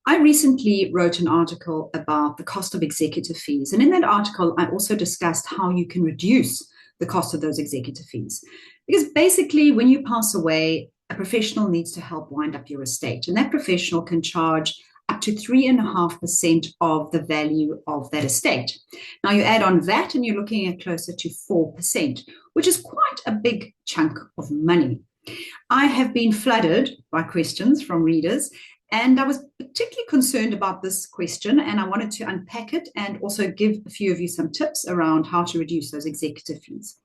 I recently wrote an article about the cost of executor fees. And in that article, I also discussed how you can reduce the cost of those executor fees. Because basically, when you pass away, a professional needs to help wind up your estate. And that professional can charge up to 3.5% of the value of that estate. Now, you add on that, and you're looking at closer to 4%, which is quite a big chunk of money. I have been flooded by questions from readers, and I was particularly concerned about this question, and I wanted to unpack it and also give a few of you some tips around how to reduce those executor fees.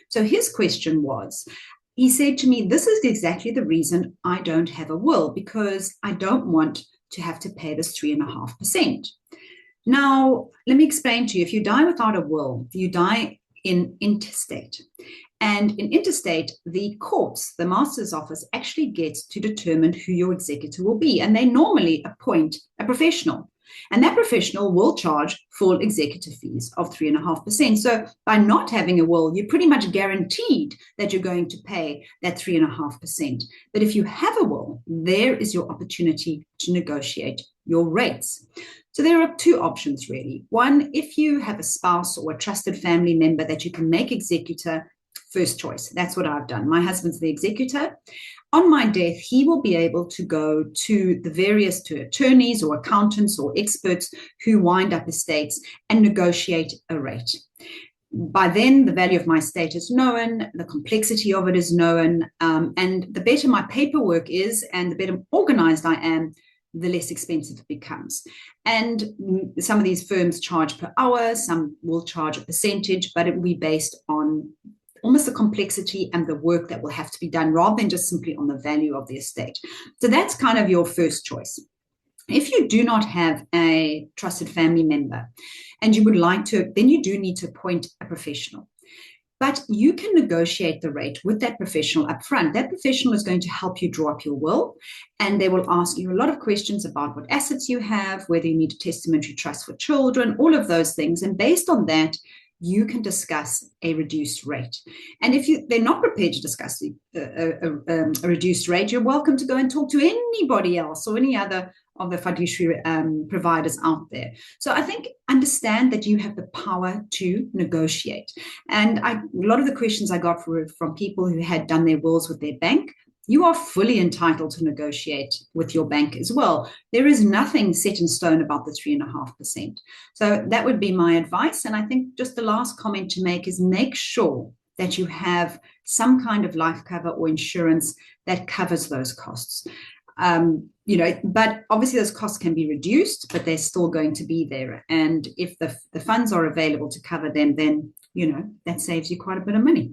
So his question was, he said to me, this is exactly the reason I don't have a will, because I don't want to have to pay this 3.5%. Now, let me explain to you, if you die without a will, you die in intestate. And in interstate, the courts, the master's office, actually gets to determine who your executor will be. And they normally appoint a professional. And that professional will charge full executor fees of 3.5%. So by not having a will, you're pretty much guaranteed that you're going to pay that 3.5%. But if you have a will, there is your opportunity to negotiate your rates. So there are two options, really. One, if you have a spouse or a trusted family member that you can make executor, first choice. That's what I've done. My husband's the executor. On my death, he will be able to go to the various attorneys or accountants or experts who wind up estates and negotiate a rate. By then, the value of my estate is known, the complexity of it is known, and the better my paperwork is and the better organized I am, the less expensive it becomes. And some of these firms charge per hour, some will charge a percentage, but it will be based on almost the complexity and the work that will have to be done rather than just simply on the value of the estate. So that's kind of your first choice. If you do not have a trusted family member and you would like to, then you do need to appoint a professional. But you can negotiate the rate with that professional up front. That professional is going to help you draw up your will, and they will ask you a lot of questions about what assets you have, whether you need a testamentary trust for children, all of those things. And based on that, you can discuss a reduced rate. And if they're not prepared to discuss a reduced rate, you're welcome to go and talk to anybody else or any other of the fiduciary providers out there. So I think understand that you have the power to negotiate. And a lot of the questions I got from people who had done their wills with their bank, you are fully entitled to negotiate with your bank as well. There is nothing set in stone about the 3.5%. So that would be my advice. And I think just the last comment to make is make sure that you have some kind of life cover or insurance that covers those costs. But obviously those costs can be reduced, but they're still going to be there. And if the funds are available to cover them, then, that saves you quite a bit of money.